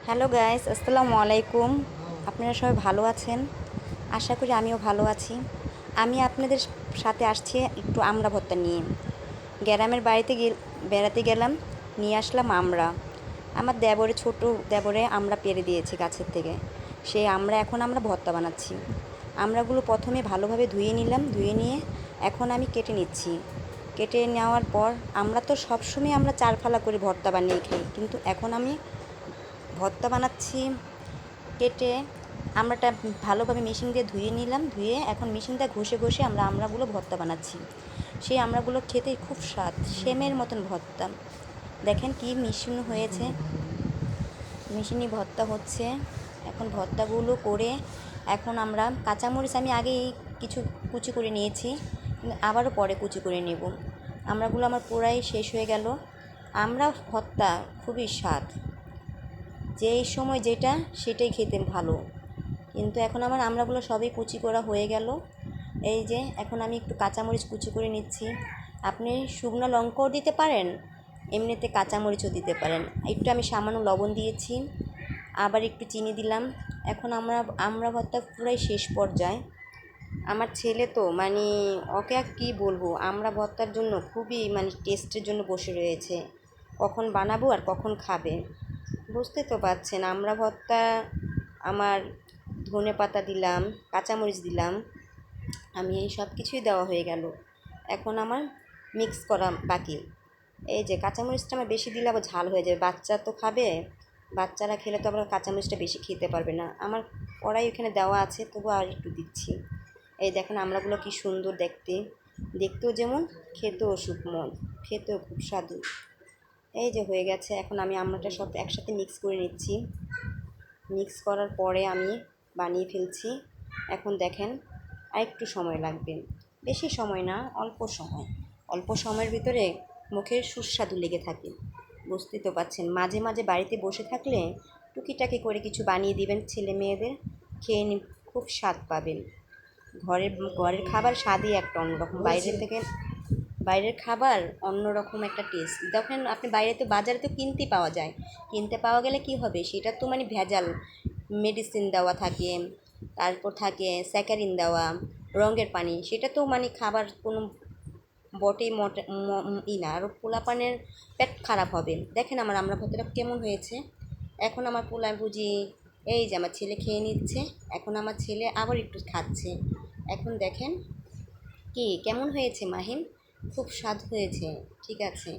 Hello guys, আসসালামু আলাইকুম। আপনারা সবাই ভালো আছেন? আশা করি আমিও ভালো আছি। আমি আপনাদের সাথে আসছি একটু আমড়া ভর্তা নিয়ে। গ্রামের বাড়িতে বেড়াতে গেলাম, নিয়ে আসলাম আমড়া। আমার দেবরে, ছোট দেবরে আমড়া পেড়ে দিয়েছে গাছের থেকে। সেই আমড়া এখন আমরা ভর্তা বানাচ্ছি। আমড়াগুলো প্রথমে ভালোভাবে ধুয়ে নিলাম, ধুয়ে নিয়ে এখন আমি কেটে নিচ্ছি। কেটে নেওয়ার পর আমরা তো সবসময় আমরা চার ফালা করে ভর্তা বানিয়ে খাই, কিন্তু এখন আমি ভর্তা বানাচ্ছি। কেটে আমড়াটা ভালোভাবে মেশিন দিয়ে ধুয়ে নিলাম, ধুয়ে এখন মেশিন দিয়ে ঘষে ঘষে আমরা আমড়াগুলো ভর্তা বানাচ্ছি। সেই আমড়াগুলো খেতে খুব স্বাদ, সেমের মতন ভর্তা। দেখেন কি মিশন হয়েছে, মিশিনি ভর্তা হচ্ছে। এখন ভর্তাগুলো করে এখন আমরা কাঁচামরিচ আমি আগেই কিছু কুচি করে নিয়েছি, কিন্তু আবারও পরে কুচি করে নেব। আমড়াগুলো আমার পুরাই শেষ হয়ে গেল। আমড়া ভর্তা খুবই স্বাদ, যেই সময় যেটা সেটাই খেতে ভালো। কিন্তু এখন আমার আমড়াগুলো সবই কুচি করা হয়ে গেল। এই যে এখন আমি একটু কাঁচামরিচ কুচি করে নিচ্ছি। আপনি শুকনো লঙ্কাও দিতে পারেন, এমনিতে কাঁচামরিচও দিতে পারেন। একটু আমি সামান্য লবণ দিয়েছি, আবার একটু চিনি দিলাম। এখন আমড়া ভর্তা পুরাই শেষ পর্যায়ে। আমার ছেলে তো ওকে আর কী বলবো, আমড়া ভর্তার জন্য খুবই টেস্টের জন্য বসে রয়েছে, কখন বানাবো আর কখন খাবে। বুঝতে তো পারছেন, আমড়া ভর্তা আমার ধনে পাতা দিলাম, কাঁচামরিচ দিলাম, আমি এই সব কিছুই দেওয়া হয়ে গেল। এখন আমার মিক্স করা বাকি। এই যে কাঁচামরিচটা আমার বেশি দিলে আবার ঝাল হয়ে যাবে, বাচ্চা তো খাবে, বাচ্চারা খেলে তো আবার কাঁচামরিচটা বেশি খেতে পারবে না। আমার কড়াই ওখানে দেওয়া আছে, তবু আর একটু দিচ্ছি। এই দেখেন আমড়াগুলো কি সুন্দর দেখতে, দেখতেও যেমন, খেতেও সুকমন, খেতেও খুব স্বাদু। এই যে হয়ে গেছে, এখন আমি আমড়াটা সব একসাথে মিক্স করে নিচ্ছি। মিক্স করার পরে আমি বানিয়ে ফেলছি। এখন দেখেন আরেকটু সময় লাগবে, বেশি সময় না, অল্প সময়। অল্প সময়ের ভিতরে মুখের সুস্বাদু লেগে থাকে। বুঝতে তো পারছেন, মাঝে মাঝে বাড়িতে বসে থাকলে টুকিটাকি করে কিছু বানিয়ে দিবেন ছেলে মেয়েদের, খেয়ে খুব স্বাদ পাবেন। ঘরের ঘরের খাবার স্বাদই একটা অন্যরকম, বাইরের খাবার অন্যরকম একটা টেস্ট। দেখেন আপনি বাজারে তো কিনতে পাওয়া যায়, কিনতে পাওয়া গেলে কি হবে, সেটা তো ভেজাল মেডিসিন দেওয়া থাকে, তারপর থাকে স্যাকারিন দেওয়া, রঙের পানি, সেটা তো খাবার কোনো বটেই না, আরও পোলাপানের পেট খারাপ হবে। দেখেন আমার আমরা ভর্তাটা কেমন হয়েছে। এখন আমার পোলা বুঝি, এই যে আমার ছেলে খেয়ে নিচ্ছে, এখন আমার ছেলে আবার একটু খাচ্ছে। এখন দেখেন কি কেমন হয়েছে মাহিম, খুব স্বাদ হয়েছে, ঠিক আছে।